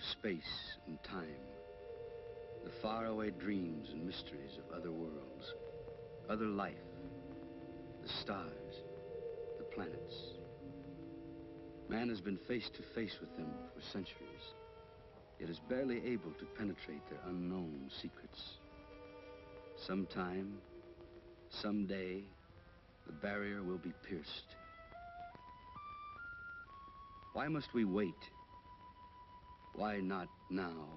of space and time, the faraway dreams and mysteries of other worlds, other life, the stars, the planets. Man has been face to face with them for centuries, yet is barely able to penetrate their unknown secrets. Sometime, someday, the barrier will be pierced. Why must we wait? Why not now?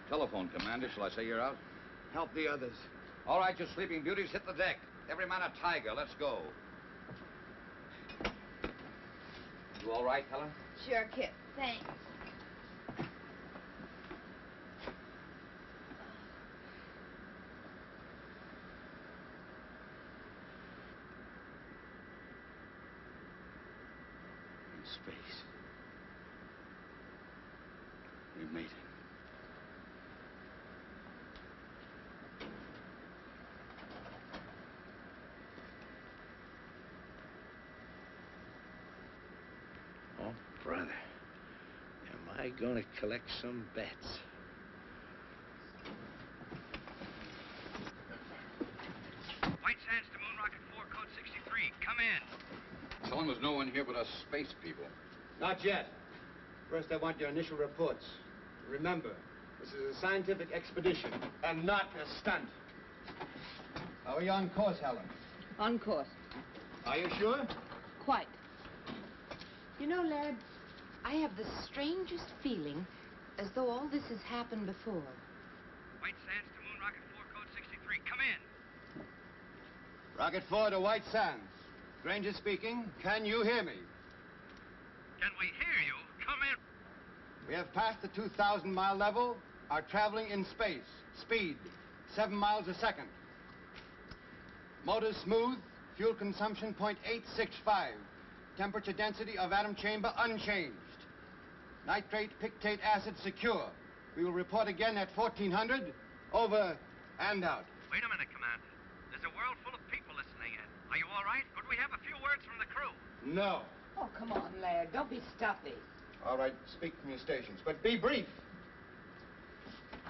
Telephone, Commander. Shall I say you're out? Help the others. All right, you sleeping beauties, hit the deck. Every man a tiger. Let's go. You all right, Helen? Sure, Kip. Thanks. In space. We made it. Brother, am I going to collect some bets? White Sands to Moon Rocket 4, code 63. Come in. Tell him there's no one here but us space people. Not yet. First, I want your initial reports. Remember, this is a scientific expedition and not a stunt. How are you on course, Helen? On course. Are you sure? Quite. You know, lad, I have the strangest feeling as though all this has happened before. White Sands to Moon Rocket 4, code 63. Come in. Rocket 4 to White Sands. Granger speaking. Can you hear me? Can we hear you? Come in. We have passed the 2,000-mile level, are traveling in space. Speed, 7 miles a second. Motor smooth, fuel consumption 0.865. Temperature density of atom chamber unchanged. Nitrate pictate acid secure. We will report again at 1400. Over and out. Wait a minute, Commander. There's a world full of people listening in. Are you all right? Could we have a few words from the crew? No. Oh, come on, lad. Don't be stuffy. All right, speak from your stations, but be brief.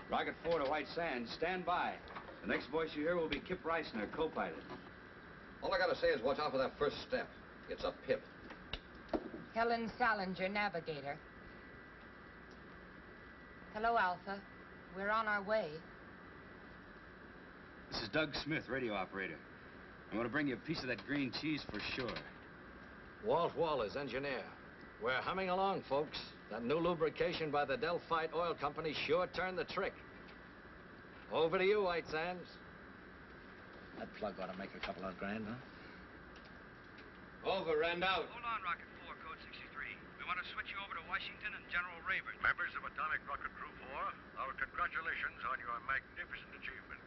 Rocket 4 to White Sands, stand by. The next voice you hear will be Kip Reisner, co-pilot. All I gotta say is watch out for that first step. It's a pip. Helen Salinger, navigator. Hello, Alpha. We're on our way. This is Doug Smith, radio operator. I'm going to bring you a piece of that green cheese for sure. Walt Wallace, engineer. We're humming along, folks. That new lubrication by the Delphite Oil Company sure turned the trick. Over to you, White Sands. That plug ought to make a couple of grand, huh? Over and out. Hold on, Rocket 4, code 63. We want to switch you over to Washington and General Rabin. Members of Atomic Rocket Crew 4, our congratulations on your magnificent achievement.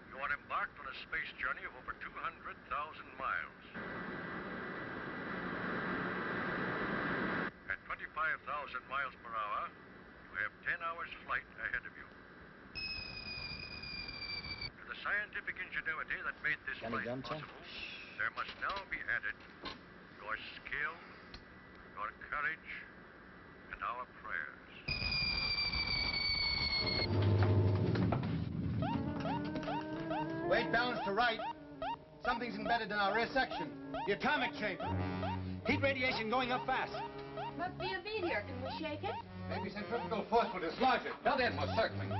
You are embarked on a space journey of over 200,000 miles. At 25,000 miles per hour, you have 10 hours flight ahead of you. To the scientific ingenuity that made this flight possible, there must now be added your skill, your courage, and our prayers. Weight balance to right. Something's embedded in our rear section. The atomic chamber. Heat radiation going up fast. Must be a meteor. Can we shake it? Maybe centrifugal force will dislodge it. Well, then, we're circling.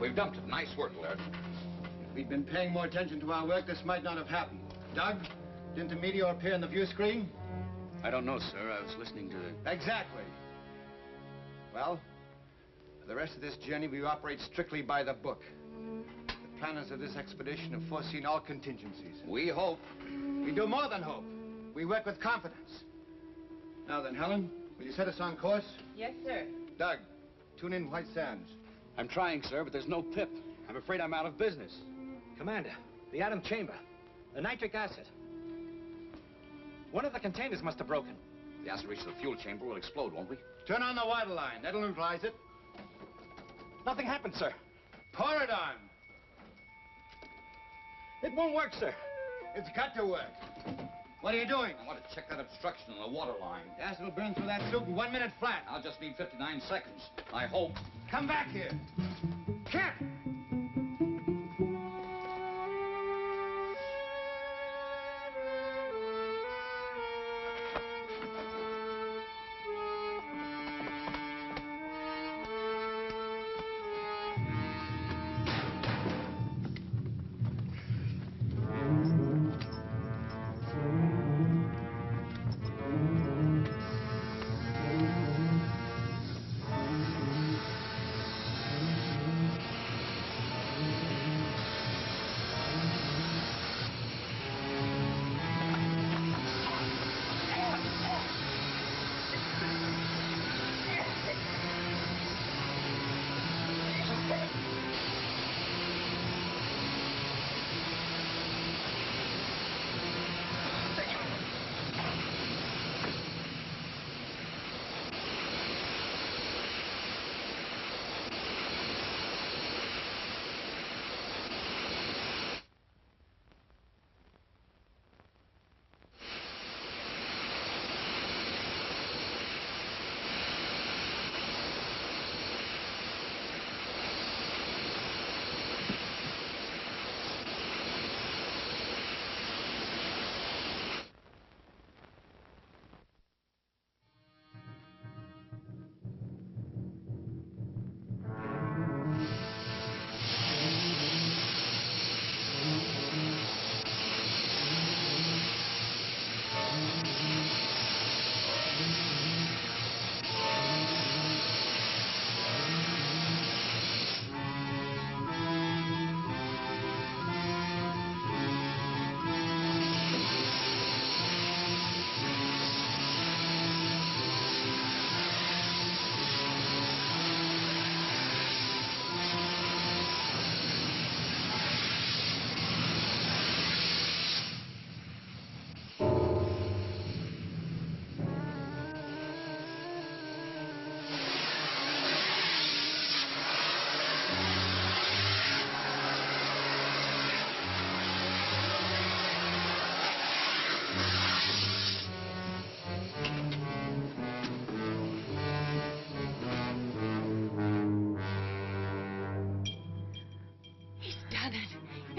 We've dumped it. Nice work, Laird. If we'd been paying more attention to our work, this might not have happened. Doug, didn't the meteor appear on the view screen? I don't know, sir. I was listening to the... Exactly. Well, for the rest of this journey, we operate strictly by the book. The planners of this expedition have foreseen all contingencies. We hope. We do more than hope. We work with confidence. Now then, Helen, will you set us on course? Yes, sir. Doug, tune in White Sands. I'm trying, sir, but there's no pip. I'm afraid I'm out of business. Commander, the atom chamber, the nitric acid. One of the containers must have broken. The acid reaches the fuel chamber, will explode, won't we? Turn on the water line. That'll neutralize it. Nothing happened, sir. Pour it on. It won't work, sir. It's got to work. What are you doing? I want to check that obstruction in the water line. Gas will burn through that suit in 1 minute flat. I'll just need 59 seconds. I hope. Come back here. Kent!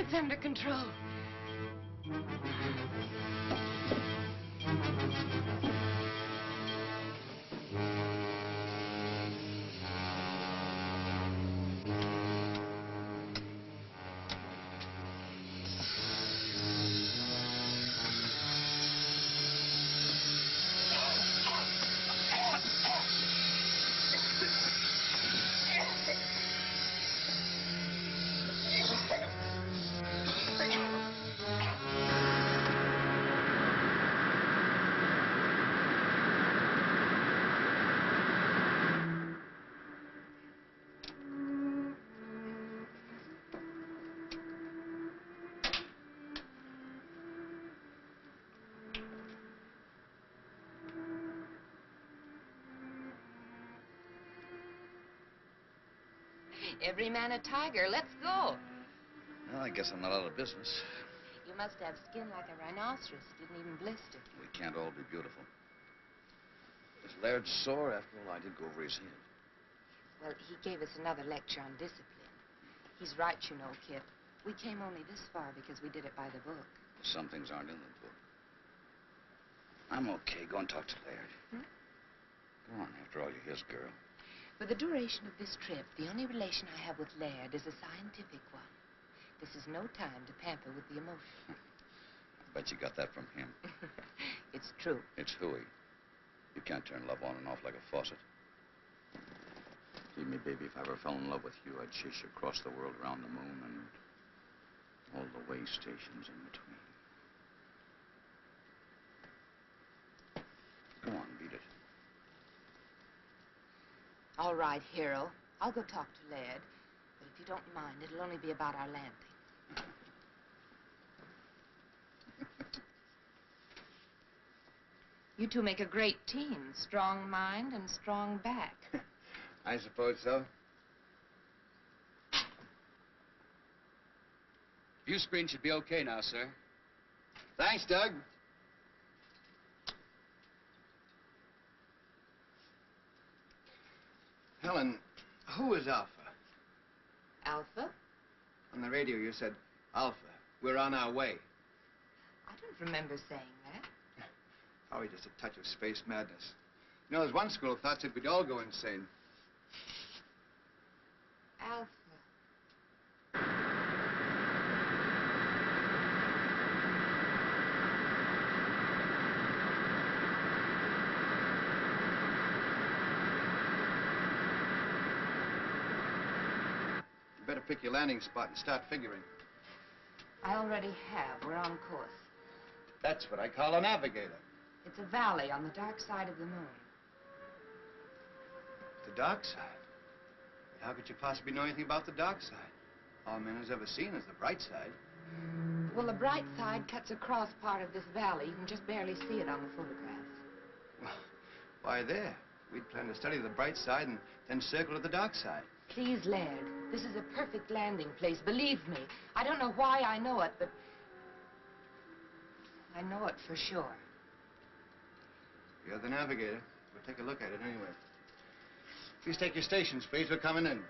It's under control. Every man a tiger. Let's go. Well, I guess I'm not out of business. You must have skin like a rhinoceros. Didn't even blister. We can't all be beautiful. Is Laird sore? After all, I did go over his head. Well, he gave us another lecture on discipline. He's right, you know, Kip. We came only this far because we did it by the book. Some things aren't in the book. I'm okay. Go and talk to Laird. Hmm? Go on. After all, you're his girl. For the duration of this trip, the only relation I have with Laird is a scientific one. This is no time to pamper with the emotion. I bet you got that from him. It's true. It's hooey. You can't turn love on and off like a faucet. Believe me, baby, if I ever fell in love with you, I'd chase you across the world, around the moon, and all the way stations in between. Go on, beat it. All right, hero. I'll go talk to Laird. But if you don't mind, it'll only be about our landing. You two make a great team. Strong mind and strong back. I suppose so. View screen should be okay now, sir. Thanks, Doug. Helen, who is Alpha? Alpha? On the radio, you said, Alpha, we're on our way. I don't remember saying that. Probably just a touch of space madness. You know, there's one school of thought that we'd all go insane. Alpha. You better pick your landing spot and start figuring. I already have. We're on course. That's what I call a navigator. It's a valley on the dark side of the moon. The dark side? How could you possibly know anything about the dark side? All man has ever seen is the bright side. Well, the bright side cuts across part of this valley. You can just barely see it on the photographs. Well, why there? We'd plan to study the bright side and then circle to the dark side. Please, Laird, this is a perfect landing place. Believe me. I don't know why I know it, but I know it for sure. You're the navigator. We'll take a look at it anyway. Please take your stations, please. We're coming in.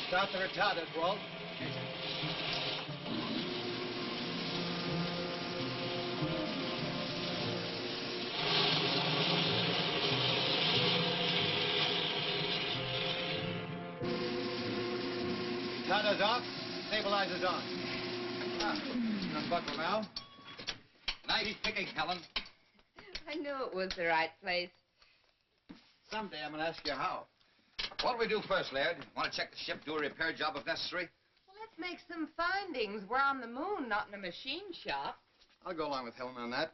Start the retarders, Walt. Retarders off, stabilizers on. Ah, unbuckle now. Nice picking, Helen. I knew it was the right place. Someday I'm going to ask you how. What do we do first, Laird? Want to check the ship, do a repair job if necessary? Well, let's make some findings. We're on the moon, not in a machine shop. I'll go along with Helen on that.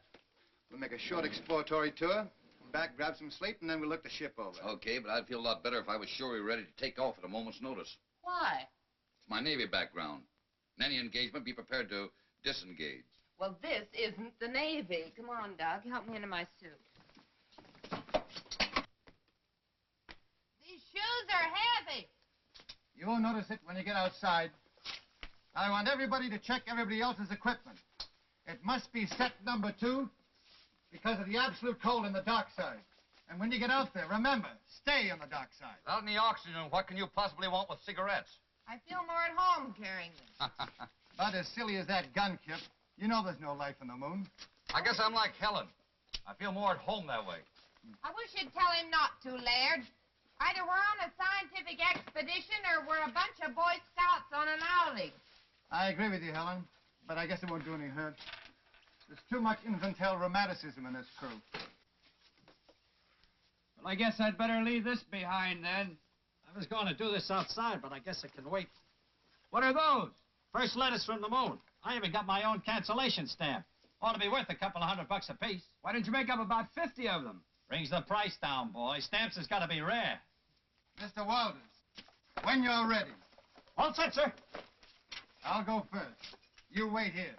We'll make a short exploratory tour, come back, grab some sleep, and then we'll look the ship over. Okay, but I'd feel a lot better if I was sure we were ready to take off at a moment's notice. Why? It's my Navy background. In any engagement, be prepared to disengage. Well, this isn't the Navy. Come on, Doug. Help me into my suit. These shoes are heavy. You won't notice it when you get outside. I want everybody to check everybody else's equipment. It must be set number 2 because of the absolute cold in the dark side. And when you get out there, remember, stay on the dark side. Without any oxygen, what can you possibly want with cigarettes? I feel more at home carrying them. About as silly as that gun, Kip. You know there's no life on the moon. I guess I'm like Helen. I feel more at home that way. I wish you'd tell him not to, Laird. Either we're on a scientific expedition or we're a bunch of Boy Scouts on an outing. I agree with you, Helen, but I guess it won't do any hurt. There's too much infantile romanticism in this crew. Well, I guess I'd better leave this behind, then. I was going to do this outside, but I guess it can wait. What are those? First letters from the moon. I even got my own cancellation stamp. Ought to be worth a couple of $100 apiece. Why didn't you make up about 50 of them? Brings the price down, boy. Stamps has got to be rare. Mr. Walters, when you're ready. All set, sir. I'll go first. You wait here.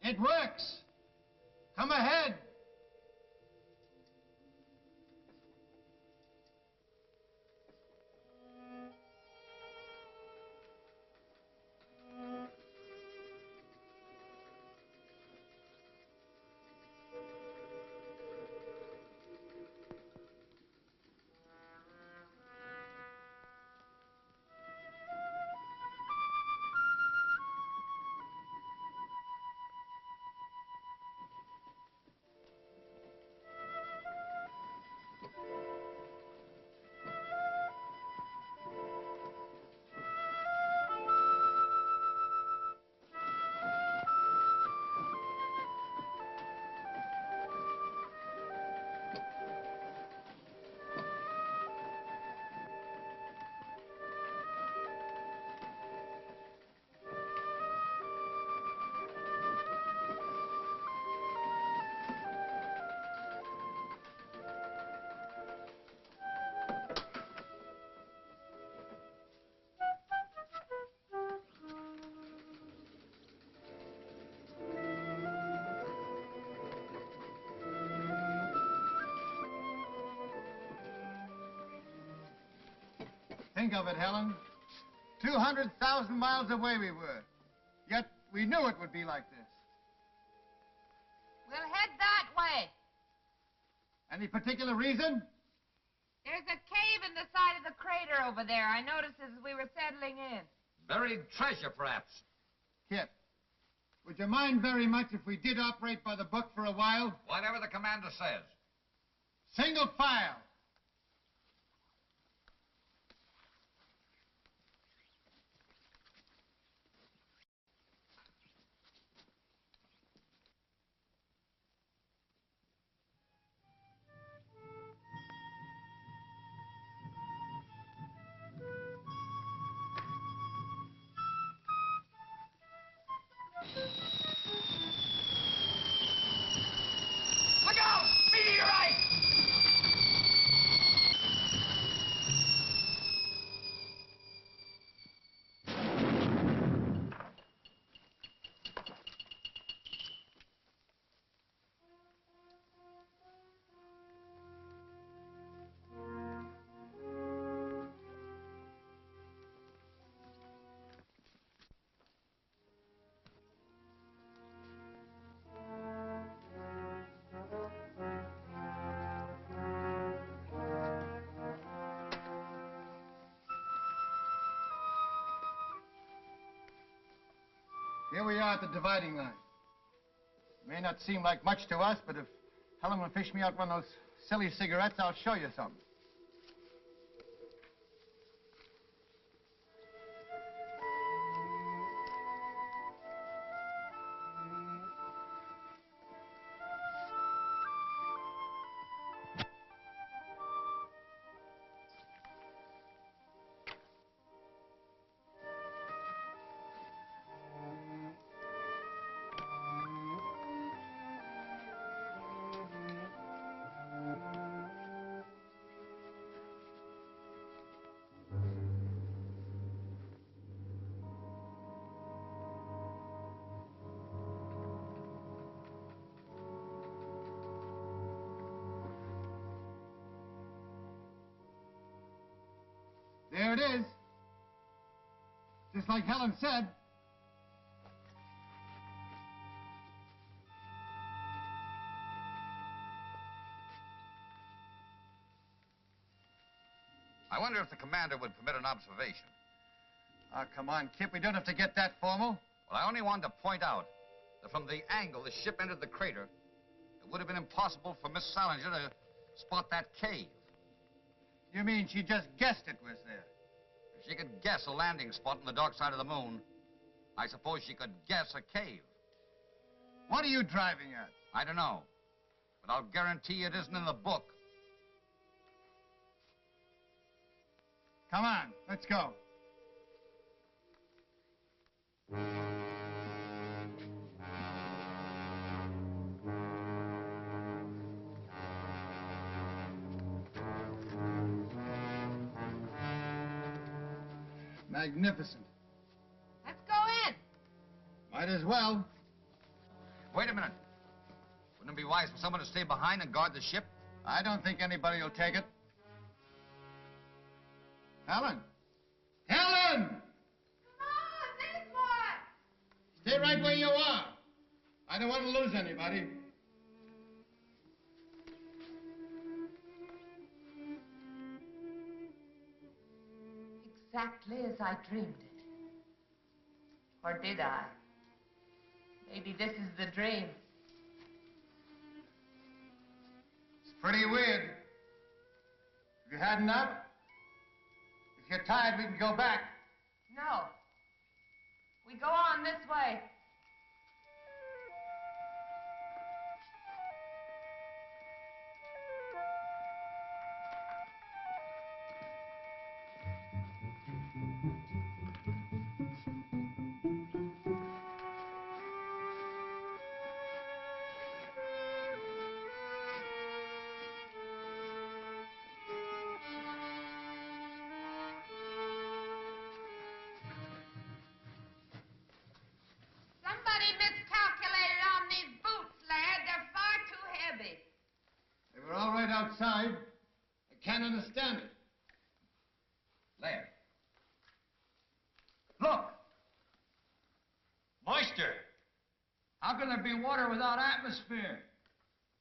It works. Come ahead. Think of it, Helen. 200,000 miles away we were. Yet we knew it would be like this. We'll head that way. Any particular reason? There's a cave in the side of the crater over there. I noticed as we were settling in. Buried treasure, perhaps. Kip, would you mind very much if we did operate by the book for a while? Whatever the commander says. Single file. Look out! Meteorite! Here we are at the dividing line. May not seem like much to us, but if Helen will fish me out one of those silly cigarettes, I'll show you something. There it is. Just like Helen said. I wonder if the commander would permit an observation. Oh, come on, Kip. We don't have to get that formal. Well, I only wanted to point out that from the angle the ship entered the crater, it would have been impossible for Miss Salinger to spot that cave. You mean she just guessed it was there? If she could guess a landing spot on the dark side of the moon, I suppose she could guess a cave. What are you driving at? I don't know, but I'll guarantee it isn't in the book. Come on, let's go. Magnificent. Let's go in. Might as well. Wait a minute. Wouldn't it be wise for someone to stay behind and guard the ship? I don't think anybody will take it. Helen! Helen! Come on, this one. Stay right where you are. I don't want to lose anybody. Exactly as I dreamed it. Or did I? Maybe this is the dream. It's pretty weird. Have you had enough? If you're tired, we can go back. No. We go on this way. Somebody miscalculated on these boots, lad. They're far too heavy. They were all right outside. I can't understand it. Laird. Look! Moisture! How can there be water without atmosphere?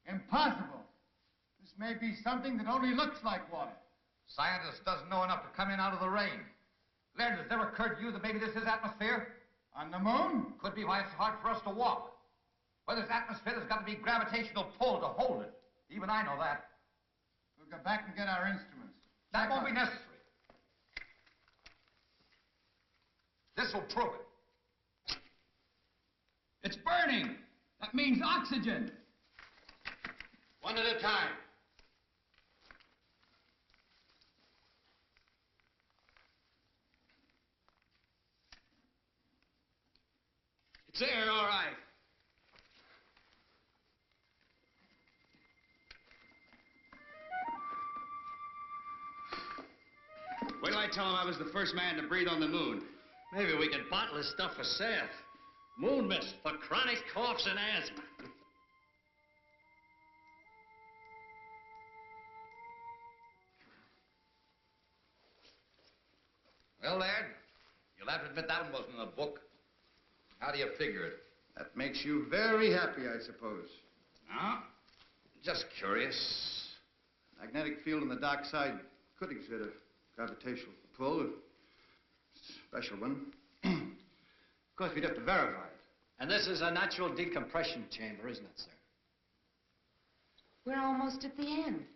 Impossible. This may be something that only looks like water. Scientist doesn't know enough to come in out of the rain. Laird, has it ever occurred to you that maybe this is atmosphere? On the moon? Could be why it's hard for us to walk. Where there's atmosphere, there's got to be gravitational pull to hold it. Even I know that. We'll go back and get our instruments. That won't be necessary. This will prove it. It's burning. That means oxygen. One at a time. It's there, all right. Wait till I tell him I was the first man to breathe on the moon. Maybe we could bottle this stuff for sale. Moon mist for chronic coughs and asthma. Well, Laird, you'll have to admit that one wasn't in the book. How do you figure it? That makes you very happy, I suppose. No? Just curious. Magnetic field on the dark side could exert a gravitational pull, a special one. Of course, we'd have to verify it. And this is a natural decompression chamber, isn't it, sir? We're almost at the end.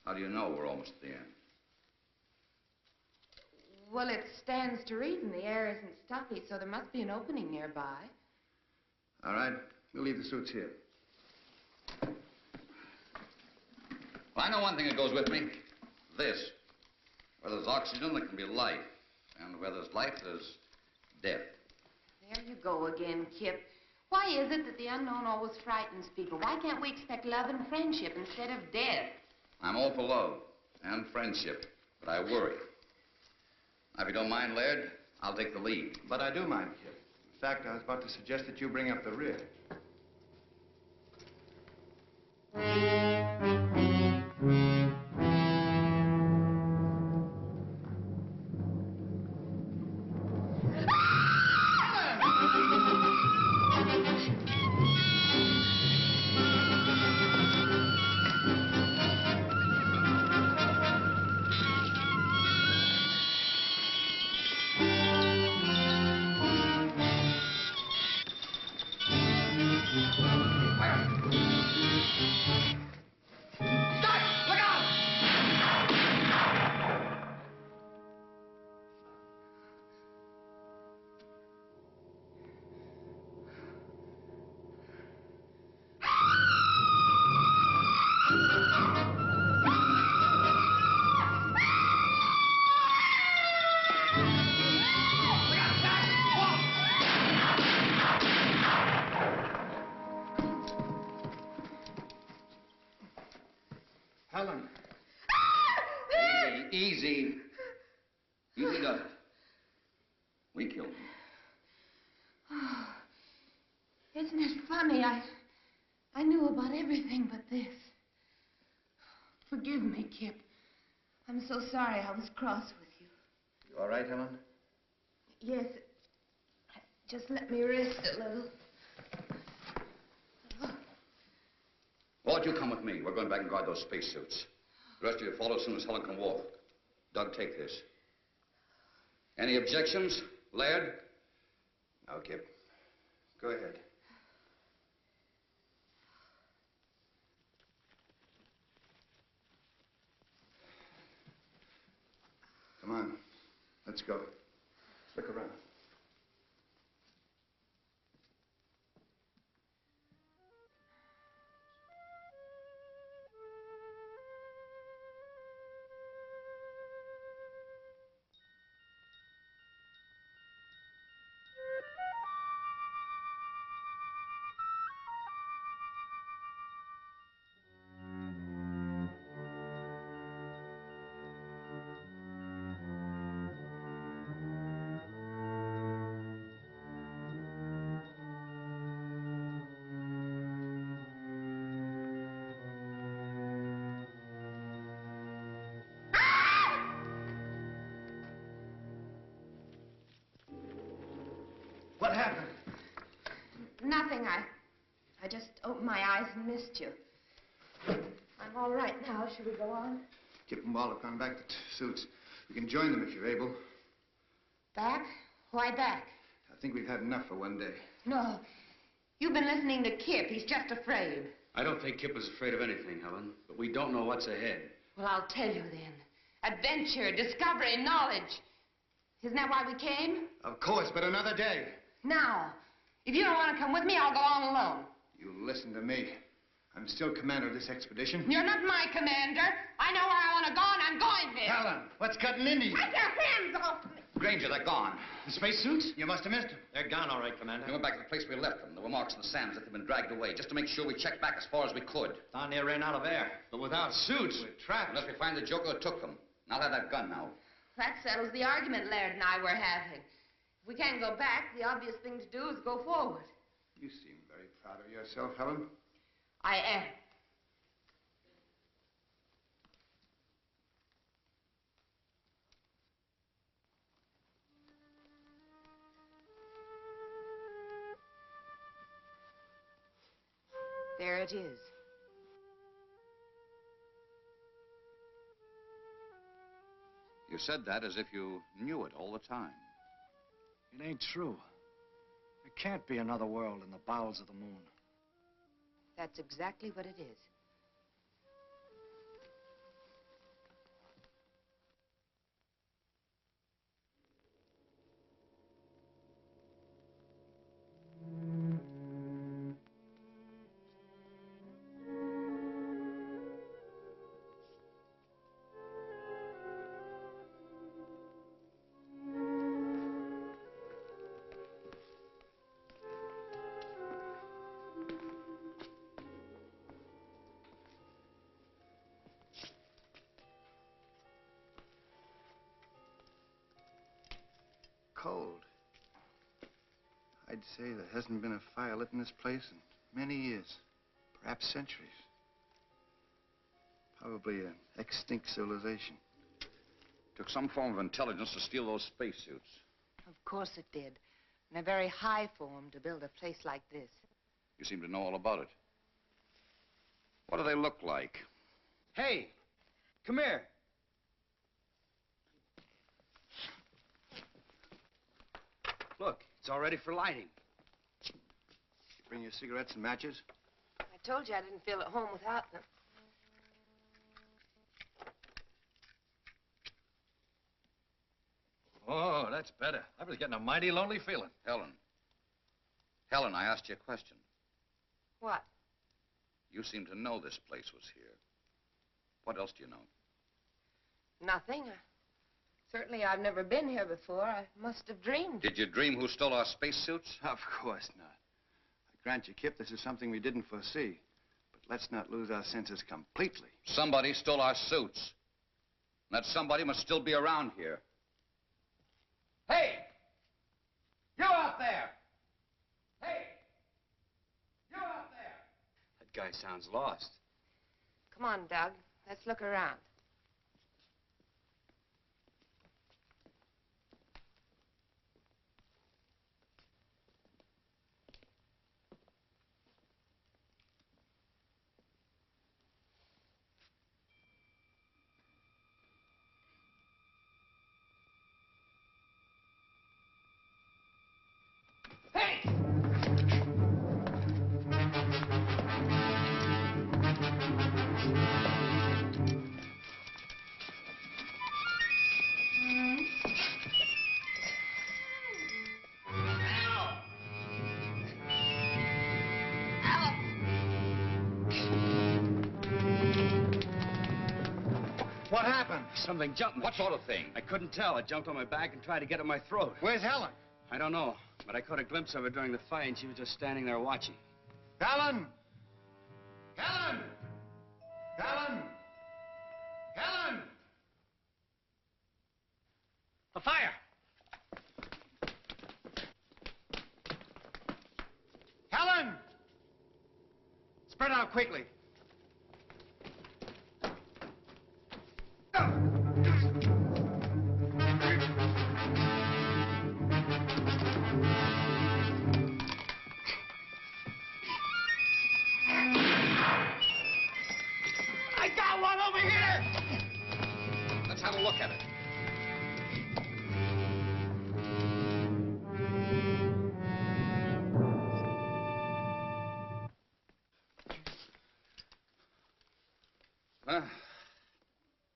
How do you know we're almost at the end? Well, it stands to reason the air isn't stuffy, so there must be an opening nearby. All right, we'll leave the suits here. Well, I know one thing that goes with me. This. Where there's oxygen, there can be life. And where there's life, there's death. There you go again, Kip. Why is it that the unknown always frightens people? Why can't we expect love and friendship instead of death? I'm all for love and friendship, but I worry. Now, if you don't mind, Laird, I'll take the lead. But I do mind, Kip. In fact, I was about to suggest that you bring up the rear. Helen. Easy. Easy does it. We killed him. Oh, isn't it funny? I knew about everything but this. Forgive me, Kip. I'm so sorry I was cross with you. You all right, Helen? Yes. Just let me rest a little. Ward, you come with me. We're going back and guard those spacesuits. The rest of you follow as soon as Helen can walk. Doug, take this. Any objections, Laird? No, Kip. Go ahead. Come on. Let's go. Look around. What happened? Nothing. I just opened my eyes and missed you. I'm all right now. Should we go on? Kip and Wall have gone back to suits. You can join them if you're able. Back? Why back? I think we've had enough for one day. No. You've been listening to Kip. He's just afraid. I don't think Kip is afraid of anything, Helen, but we don't know what's ahead. Well, I'll tell you then. Adventure, discovery, knowledge. Isn't that why we came? Of course, but another day. Now, if you don't want to come with me, I'll go on alone. You listen to me. I'm still commander of this expedition. You're not my commander. I know where I want to go, and I'm going there. Helen, what's cutting into you? Take your hands off me. Granger, they're gone. The spacesuits? You must have missed them. They're gone, all right, Commander. We went back to the place we left them. There were marks in the sand as if they'd been dragged away, just to make sure we checked back as far as we could. Down there ran out of air. But without suits, we're trapped. Unless we find the joker who took them. And I'll have that gun now. That settles the argument Laird and I were having. If we can't go back, the obvious thing to do is go forward. You seem very proud of yourself, Helen. I am. There it is. You said that as if you knew it all the time. It ain't true. I can't be another world in the bowels of the moon. That's exactly what it is. Cold. I'd say there hasn't been a fire lit in this place in many years, perhaps centuries. Probably an extinct civilization. Took some form of intelligence to steal those spacesuits. Of course it did. In a very high form to build a place like this. You seem to know all about it. What do they look like? Hey, come here. Look, it's all ready for lighting. You bring your cigarettes and matches? I told you I didn't feel at home without them. Oh, that's better. I was getting a mighty lonely feeling. Helen. Helen, I asked you a question. What? You seem to know this place was here. What else do you know? Nothing. Certainly I've never been here before. I must have dreamed. Did you dream who stole our spacesuits? Of course not. I grant you, Kip, this is something we didn't foresee. But let's not lose our senses completely. Somebody stole our suits. And that somebody must still be around here. Hey! You out there! Hey! You out there! That guy sounds lost. Come on, Doug. Let's look around. What happened? Something jumped me. What sort of thing? I couldn't tell. It jumped on my back and tried to get at my throat. Where's Helen? I don't know, but I caught a glimpse of her during the fight, and she was just standing there watching. Helen! Helen! Helen! Helen! A fire! Helen! Spread out quickly. I got one over here! Let's have a look at it.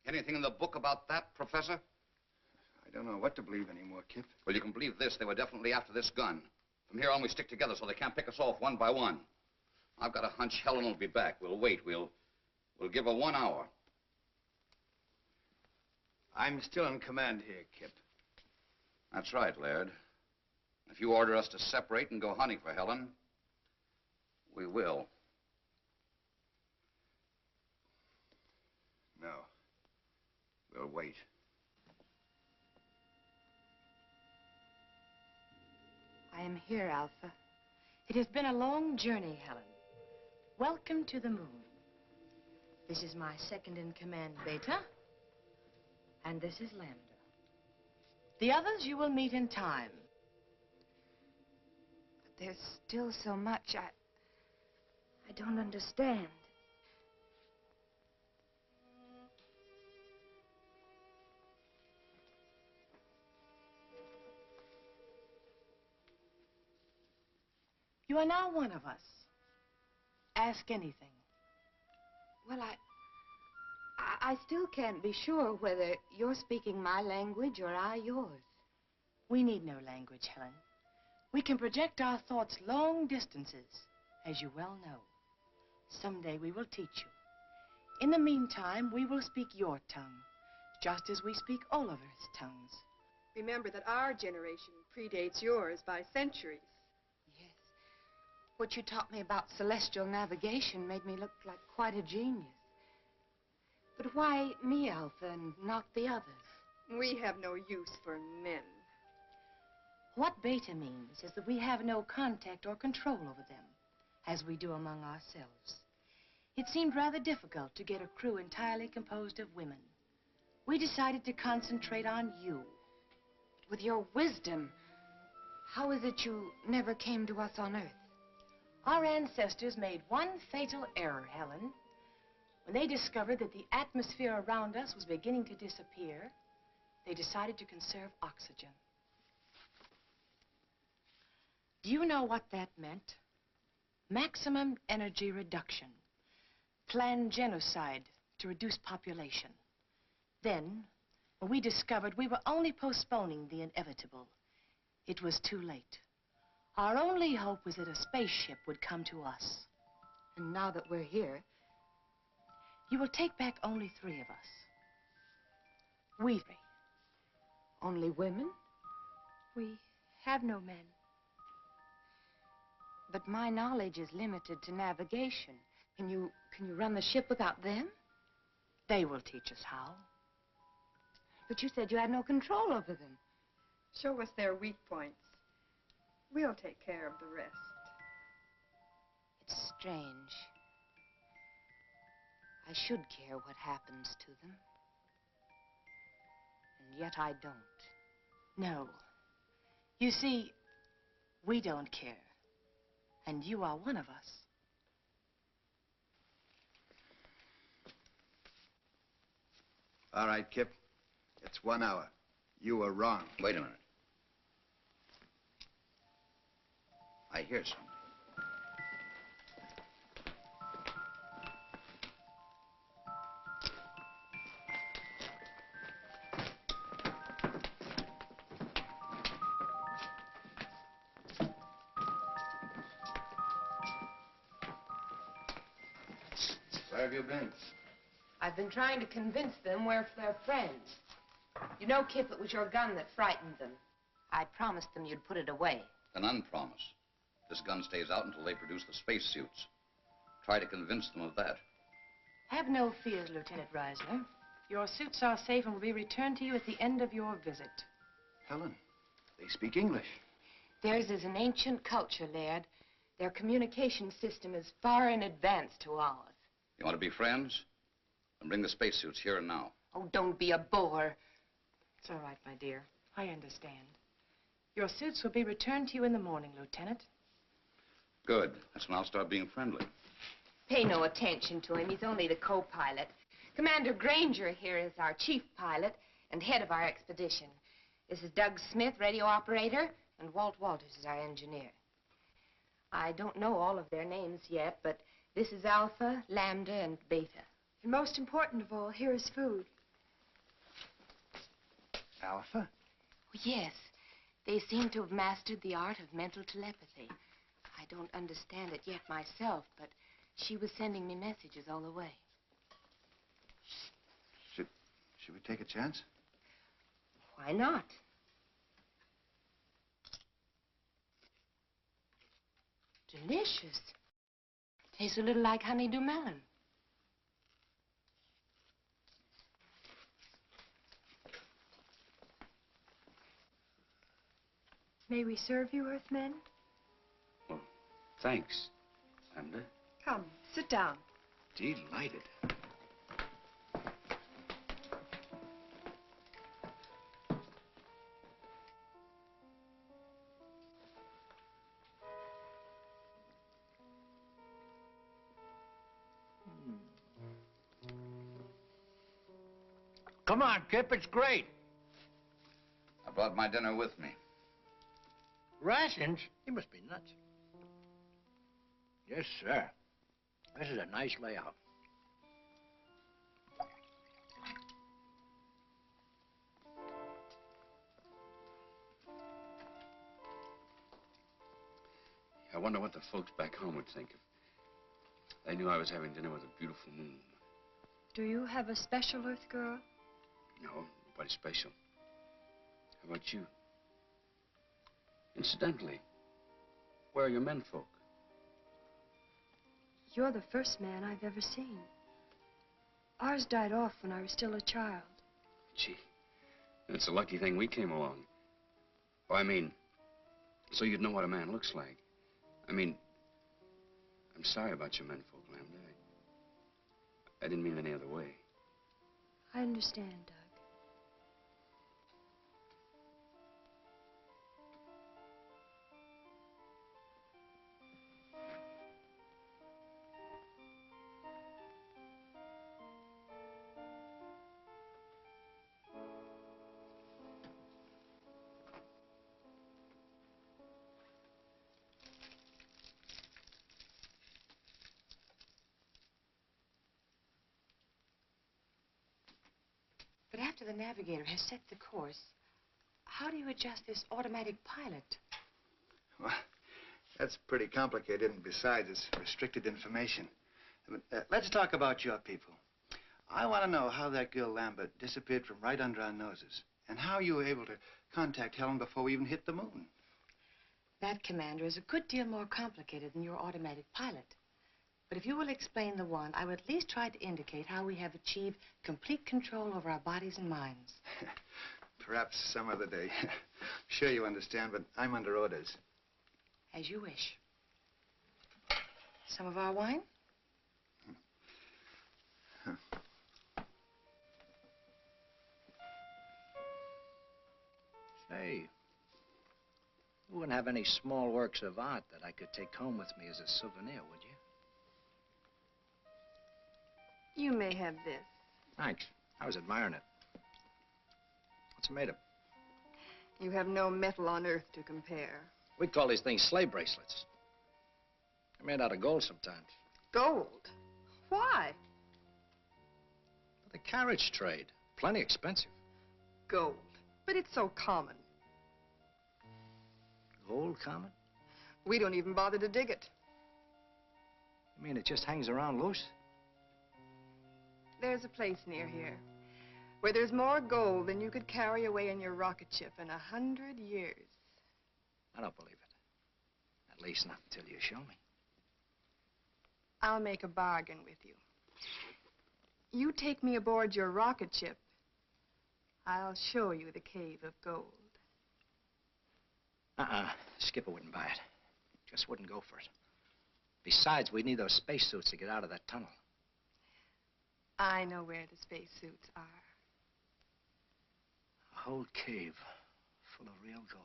Anything in the book about that, Professor? I don't know what to believe anymore, Kip. Well, you can believe this. They were definitely after this gun. From here on, we stick together so they can't pick us off one by one. I've got a hunch Helen will be back. We'll wait. We'll give her 1 hour. I'm still in command here, Kip. That's right, Laird. If you order us to separate and go hunting for Helen, we will. No. We'll wait. I am here, Alpha. It has been a long journey, Helen. Welcome to the moon. This is my second in command, Beta. And this is Lambda. The others you will meet in time. But there's still so much I don't understand. You are now one of us. Ask anything. Well, I still can't be sure whether you're speaking my language or I yours. We need no language, Helen. We can project our thoughts long distances, as you well know. Someday we will teach you. In the meantime, we will speak your tongue, just as we speak Oliver's tongues. Remember that our generation predates yours by centuries. Yes. What you taught me about celestial navigation made me look like quite a genius. But why me, Alpha, and not the others? We have no use for men. What beta means is that we have no contact or control over them, as we do among ourselves. It seemed rather difficult to get a crew entirely composed of women. We decided to concentrate on you. With your wisdom, how is it you never came to us on Earth? Our ancestors made one fatal error, Helen. When they discovered that the atmosphere around us was beginning to disappear, they decided to conserve oxygen. Do you know what that meant? Maximum energy reduction. Planned genocide to reduce population. Then, when we discovered we were only postponing the inevitable, it was too late. Our only hope was that a spaceship would come to us. And now that we're here, you will take back only 3 of us. We 3. Only women? We have no men. But my knowledge is limited to navigation. Can you run the ship without them? They will teach us how. But you said you had no control over them. Show us their weak points. We'll take care of the rest. It's strange. I should care what happens to them. And yet I don't. No. You see, we don't care. And you are one of us. All right, Kip. It's 1 hour. You were wrong. Wait a minute. I hear something. Where have you been? I've been trying to convince them we're their friends. You know, Kip, it was your gun that frightened them. I promised them you'd put it away. An unpromise. This gun stays out until they produce the spacesuits. Try to convince them of that. Have no fears, Lieutenant Reisler. Your suits are safe and will be returned to you at the end of your visit. Helen, they speak English. Theirs is an ancient culture, Laird. Their communication system is far in advance to ours. You want to be friends? Then bring the spacesuits here and now. Oh, don't be a bore. It's all right, my dear. I understand. Your suits will be returned to you in the morning, Lieutenant. Good. That's when I'll start being friendly. Pay no attention to him. He's only the co-pilot. Commander Granger here is our chief pilot and head of our expedition. This is Doug Smith, radio operator, and Walt Walters is our engineer. I don't know all of their names yet, but this is Alpha, Lambda, and Beta. And most important of all, here is food. Alpha? Oh, yes. They seem to have mastered the art of mental telepathy. I don't understand it yet myself, but she was sending me messages all the way. Should we take a chance? Why not? Delicious. Tastes a little like honeydew melon. May we serve you, Earthmen? Well, thanks, Lambda. Come, sit down. Delighted. Come on, Kip, it's great. I brought my dinner with me. Rations? You must be nuts. Yes, sir. This is a nice layout. I wonder what the folks back home would think if they knew I was having dinner with a beautiful moon. Do you have a special Earth girl? No, nobody special. How about you? Incidentally, where are your menfolk? You're the first man I've ever seen. Ours died off when I was still a child. Gee, it's a lucky thing we came along. Oh, I mean, so you'd know what a man looks like. I mean, I'm sorry about your menfolk, Lambda. I didn't mean any other way. I understand, Doug. But after the navigator has set the course, how do you adjust this automatic pilot? Well, that's pretty complicated, and besides, it's restricted information. Let's talk about your people. I want to know how that girl Lambert disappeared from right under our noses, and how you were able to contact Helen before we even hit the moon. That, Commander, is a good deal more complicated than your automatic pilot. But if you will explain the one, I will at least try to indicate how we have achieved complete control over our bodies and minds. Perhaps some other day. Sure you understand, but I'm under orders. As you wish. Some of our wine? Say, you wouldn't have any small works of art that I could take home with me as a souvenir, would you? You may have this. Thanks. I was admiring it. What's it made of? You have no metal on Earth to compare. We call these things sleigh bracelets. They're made out of gold sometimes. Gold? Why? For the carriage trade. Plenty expensive. Gold. But it's so common. Gold common? We don't even bother to dig it. You mean it just hangs around loose? There's a place near here where there's more gold than you could carry away in your rocket ship in 100 years. I don't believe it. At least not until you show me. I'll make a bargain with you. You take me aboard your rocket ship, I'll show you the cave of gold. Skipper wouldn't buy it. Just wouldn't go for it. Besides, we'd need those spacesuits to get out of that tunnel. I know where the spacesuits are. A whole cave full of real gold.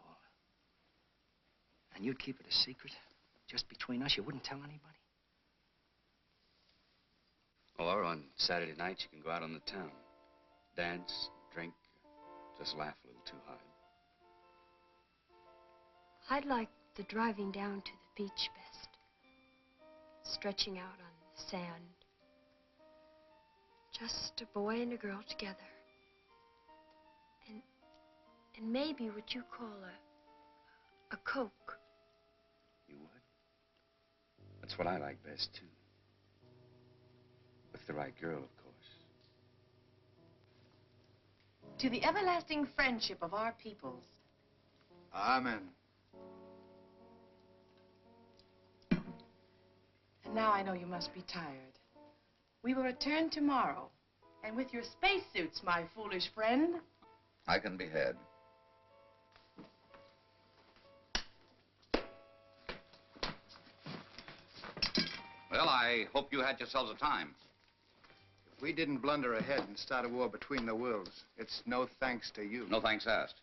And you'd keep it a secret? Just between us? You wouldn't tell anybody? Or on Saturday nights, you can go out on the town. Dance, drink, just laugh a little too hard. I'd like the driving down to the beach best. Stretching out on the sand. Just a boy and a girl together. And maybe what you call a Coke. You would? That's what I like best, too. With the right girl, of course. To the everlasting friendship of our peoples. Amen. And now I know you must be tired. We will return tomorrow. And with your spacesuits, my foolish friend. I can be had. Well, I hope you had yourselves a time. If we didn't blunder ahead and start a war between the worlds, it's no thanks to you. No thanks asked.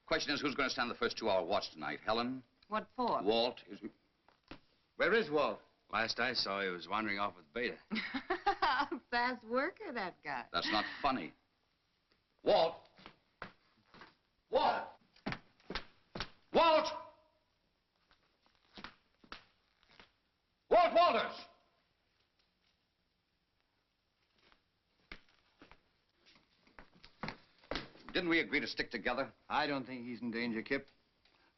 Question is, who's going to stand the first 2-hour watch tonight? Helen? What for? Walt? Where is Walt? Last I saw, he was wandering off with Beta. Fast worker, that guy. That's not funny. Walt! Walt! Walt! Walt, Didn't we agree to stick together? I don't think he's in danger, Kip.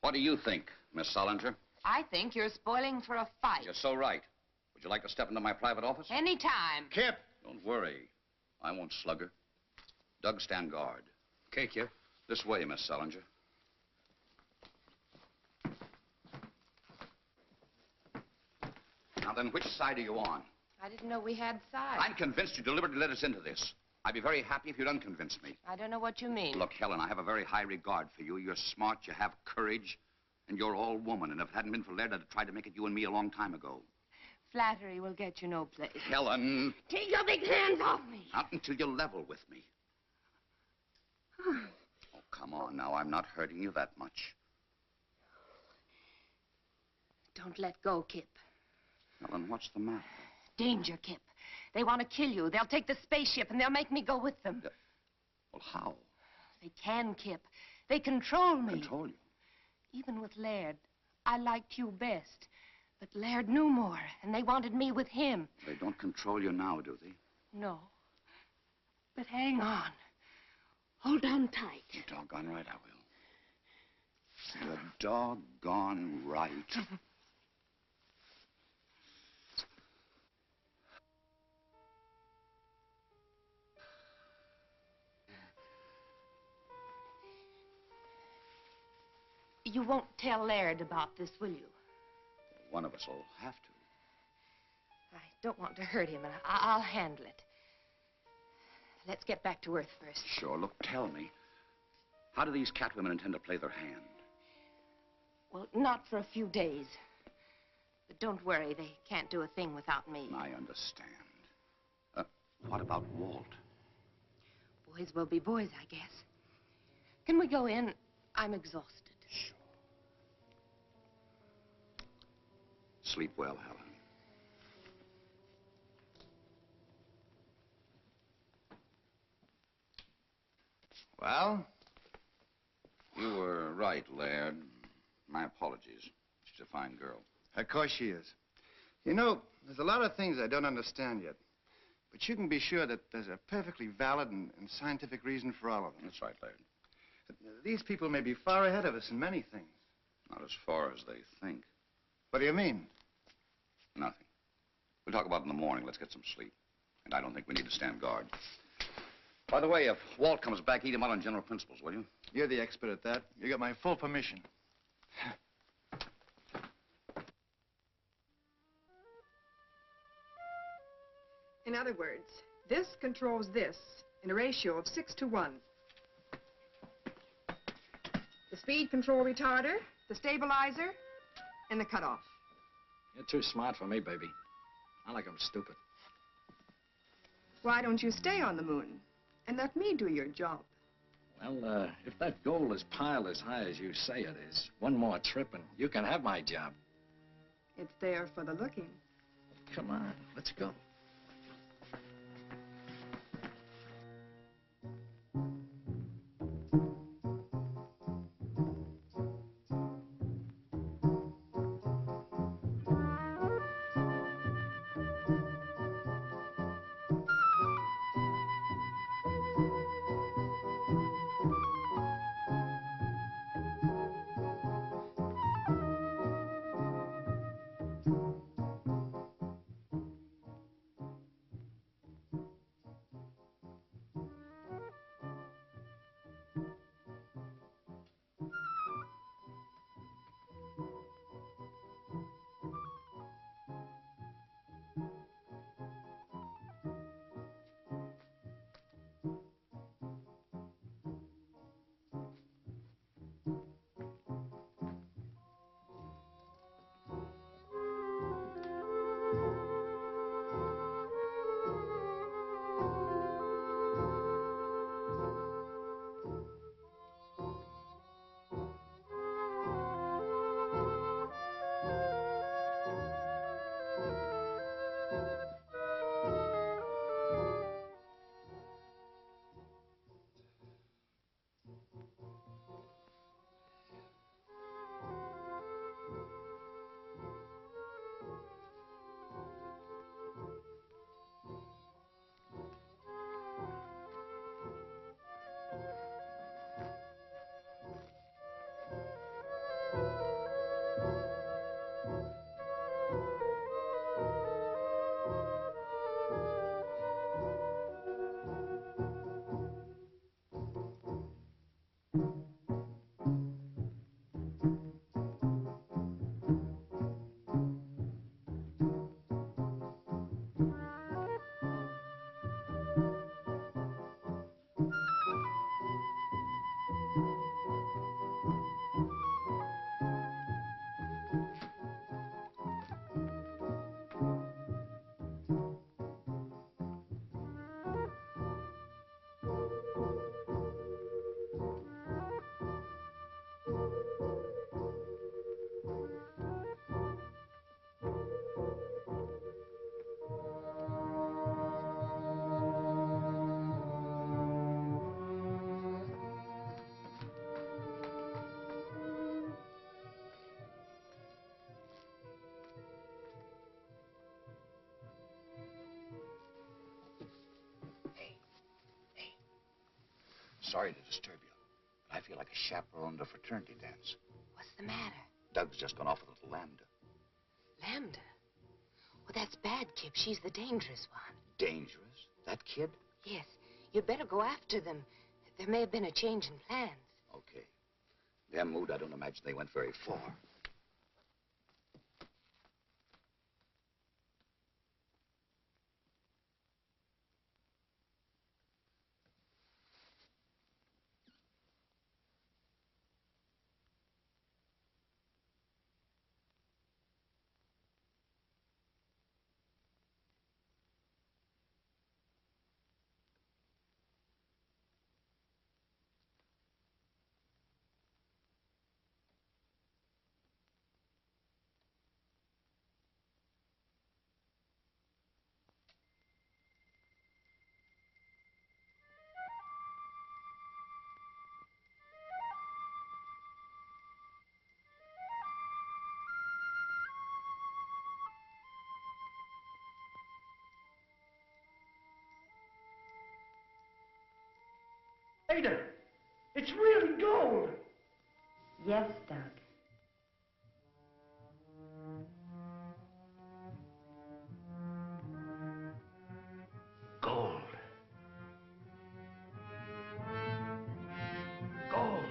What do you think, Miss Solinger? I think you're spoiling for a fight. You're so right. Would you like to step into my private office? Anytime. Kip! Don't worry. I won't slug her. Doug, stand guard. Okay, Kip. This way, Miss Solinger. Now then, which side are you on? I didn't know we had sides. I'm convinced you deliberately led us into this. I'd be very happy if you'd unconvince me. I don't know what you mean. Look, Helen, I have a very high regard for you. You're smart, you have courage, and you're all woman. And if it hadn't been for Laird, I'd have tried to make it you and me a long time ago. Flattery will get you no place. Helen! Take your big hands off me. Not until you level with me. Oh, come on now. I'm not hurting you that much. Don't let go, Kip. Helen, what's the matter? Danger, Kip. They want to kill you. They'll take the spaceship and they'll make me go with them. Well, how? They can, Kip. They control me. Control you? Even with Laird, I liked you best. But Laird knew more, and they wanted me with him. They don't control you now, do they? No. But hang on. Hold on tight. You're doggone right I will. You're doggone right. You won't tell Laird about this, will you? One of us will have to. I don't want to hurt him, and I'll handle it. Let's get back to Earth first. Sure. Look, tell me. How do these catwomen intend to play their hand? Well, not for a few days. But don't worry, they can't do a thing without me. I understand. What about Walt? Boys will be boys, I guess. Can we go in? I'm exhausted. Sure. Sleep well, Helen. Well? You were right, Laird. My apologies. She's a fine girl. Of course she is. You know, there's a lot of things I don't understand yet. But you can be sure that there's a perfectly valid and scientific reason for all of them. That's right, Laird. These people may be far ahead of us in many things. Not as far as they think. What do you mean? Nothing. We'll talk about it in the morning. Let's get some sleep. And I don't think we need to stand guard. By the way, if Walt comes back, eat him out on general principles, will you? You're the expert at that. You got my full permission. In other words, this controls this in a ratio of 6 to 1. The speed control retarder, the stabilizer, and the cutoff. You're too smart for me, baby. I like 'em stupid. Why don't you stay on the moon and let me do your job? Well, if that goal is piled as high as you say it is, one more trip and you can have my job. It's there for the looking. Come on, let's go. Sorry to disturb you, but I feel like a chaperone at a fraternity dance. What's the matter? Doug's just gone off with little Lambda. Lambda? Well, that's bad, Kip. She's the dangerous one. Dangerous? That kid? Yes. You'd better go after them. There may have been a change in plans. Okay. Their mood, I don't imagine they went very far. Ada, it's really gold. Yes, Doug. Gold. Gold.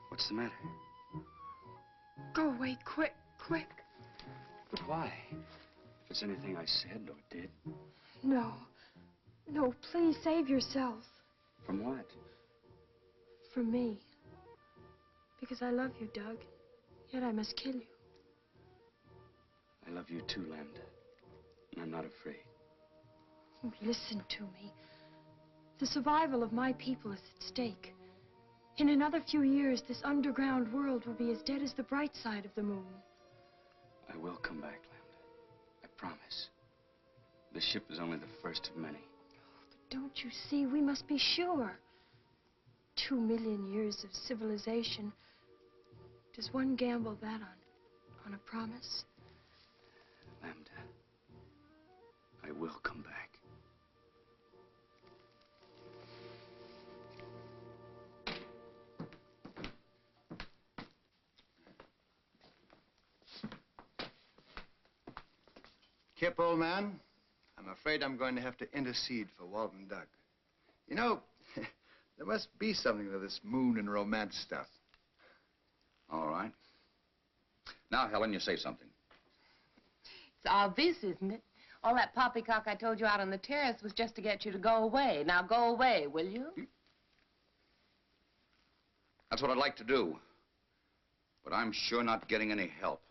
What's the matter? Go away, quick, quick. But why? If it's anything I said or did. No. No, please save yourself. From what? From me. Because I love you, Doug. Yet I must kill you. I love you too, Lambda. And I'm not afraid. Oh, listen to me. The survival of my people is at stake. In another few years, this underground world will be as dead as the bright side of the moon. I will come back, Lambda. I promise. The ship is only the first of many. But don't you see, we must be sure. 2 million years of civilization. Does one gamble that on a promise? Lambda, I will come back. Kip, old man, I'm afraid I'm going to have to intercede for Walt and Doug. You know, there must be something to this moon and romance stuff. All right. Now, Helen, you say something. It's obvious, isn't it? All that poppycock I told you out on the terrace was just to get you to go away. Now go away, will you? That's what I'd like to do. But I'm sure not getting any help.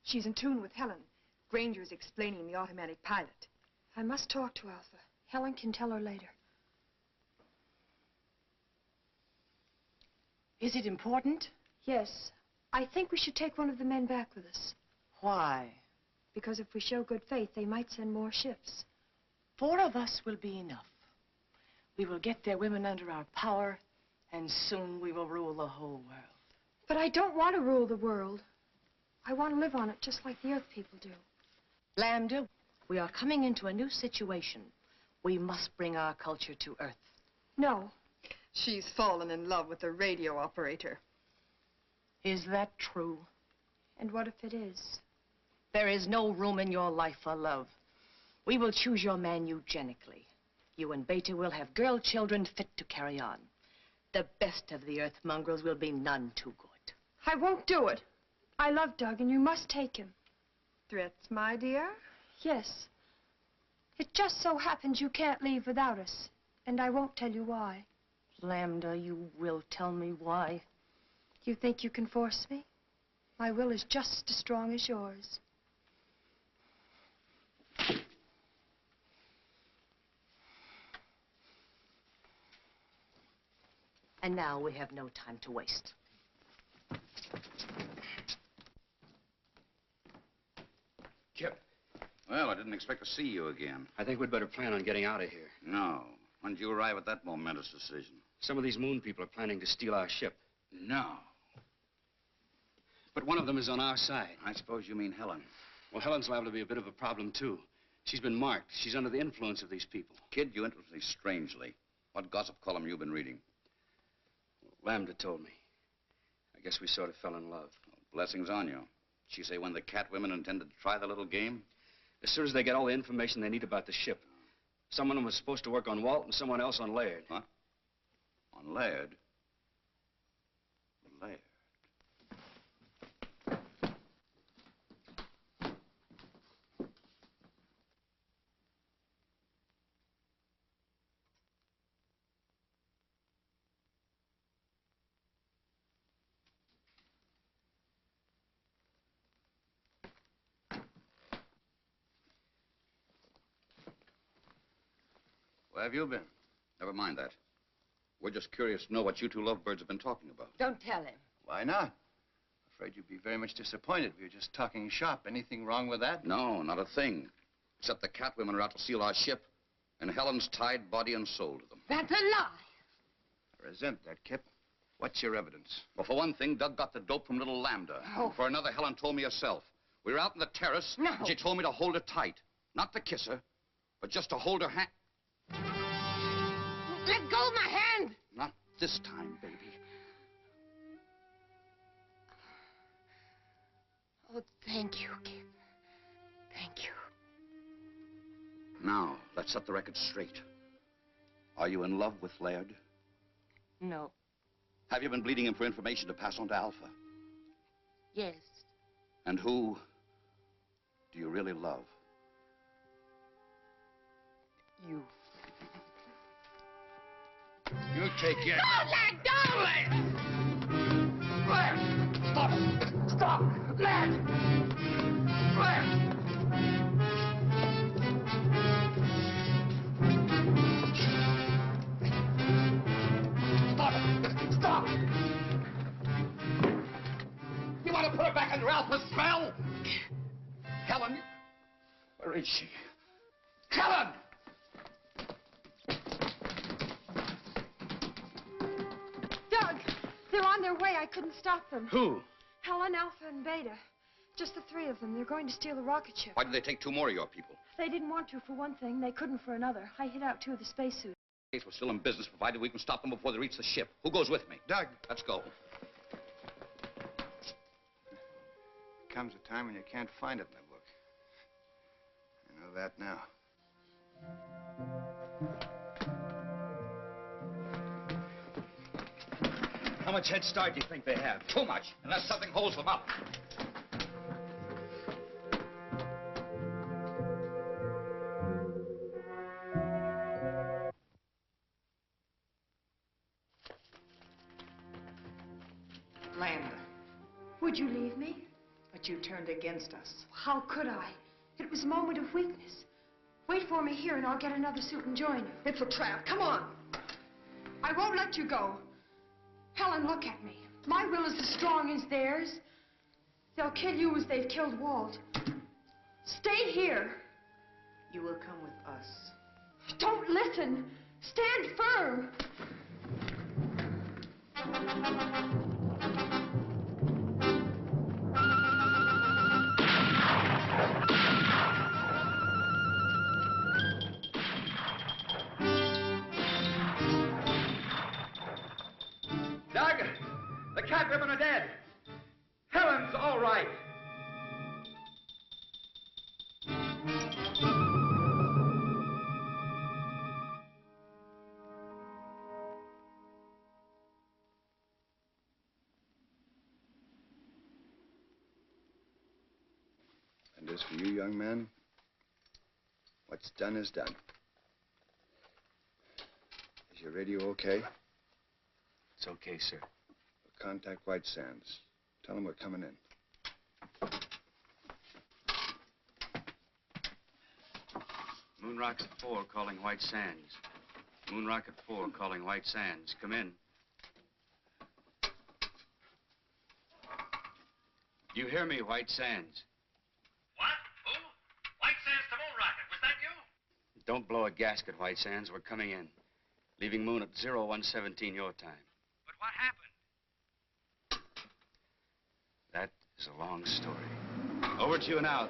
She's in tune with Helen. Granger's explaining the automatic pilot. I must talk to Alpha. Helen can tell her later. Is it important? Yes. I think we should take one of the men back with us. Why? Because if we show good faith, they might send more ships. 4 of us will be enough. We will get their women under our power, and soon we will rule the whole world. But I don't want to rule the world. I want to live on it just like the Earth people do. Lambda, we are coming into a new situation. We must bring our culture to Earth. No. She's fallen in love with the radio operator. Is that true? And what if it is? There is no room in your life for love. We will choose your man eugenically. You and Beta will have girl children fit to carry on. The best of the Earth mongrels will be none too good. I won't do it. I love Doug, and you must take him. Threats, my dear? Yes. It just so happens you can't leave without us, and I won't tell you why. Lambda, you will tell me why. You think you can force me? My will is just as strong as yours. And now we have no time to waste. Kip. Well, I didn't expect to see you again. I think we'd better plan on getting out of here. No. When did you arrive at that momentous decision? Some of these moon people are planning to steal our ship. No. But one of them is on our side. I suppose you mean Helen. Well, Helen's liable to be a bit of a problem, too. She's been marked. She's under the influence of these people. Kid, you interest me strangely. What gossip column you been reading? Lambda told me. I guess we sort of fell in love. Well, blessings on you. She say when the cat women intended to try the little game? As soon as they get all the information they need about the ship. Someone was supposed to work on Walt and someone else on Laird. Huh? On Laird? Laird. Where have you been? Never mind that. We're just curious to know what you two lovebirds have been talking about. Don't tell him. Why not? Afraid you'd be very much disappointed. We were just talking shop. Anything wrong with that? No, not a thing. Except the cat women are out to steal our ship, and Helen's tied body and soul to them. That's a lie. I resent that, Kip. What's your evidence? Well, for one thing, Doug got the dope from little Lambda. Oh. For another, Helen told me herself. We were out on the terrace, No. and she told me to hold her tight. Not to kiss her, but just to hold her hand. Let go of my hand. Not this time, baby. Oh, thank you, Kip. Thank you. Now, let's set the record straight. Are you in love with Laird? No. Have you been bleeding him for information to pass on to Alpha? Yes. And who do you really love? You. You take your... Don't let go! Lad! Stop it! Stop! Lad! Lad! Stop it! Stop! You want to put her back under Alpha's spell? Helen, where is she? Helen! Doug, they're on their way. I couldn't stop them. Who? Helen, Alpha, and Beta. Just the three of them. They're going to steal the rocket ship. Why did they take two more of your people? They didn't want to for one thing. They couldn't for another. I hid out two of the spacesuits. We're still in business, provided we can stop them before they reach the ship. Who goes with me? Doug. Let's go. Comes a time when you can't find it in the book. I know that now. How much head start do you think they have? Too much, unless something holds them up. Lambda, Would you leave me? but you turned against us. How could I? It was a moment of weakness. Wait for me here and I'll get another suit and join you. It's a trap. Come on. I won't let you go. Helen, look at me. My will is as strong as theirs. They'll kill you as they've killed Walt. Stay here. You will come with us. Don't listen. Stand firm. Doug, the cat women are dead. Helen's all right. And as for you, young man, what's done is done. Is your radio okay? It's okay, sir. Contact White Sands. Tell them we're coming in. Moon Rocket 4 calling White Sands. Moon Rocket 4 calling White Sands. Come in. You hear me, White Sands? What? Who? White Sands to Moon Rocket. Was that you? Don't blow a gasket, White Sands. We're coming in. Leaving Moon at 0117 your time. But what happened? That is a long story. Over to you now.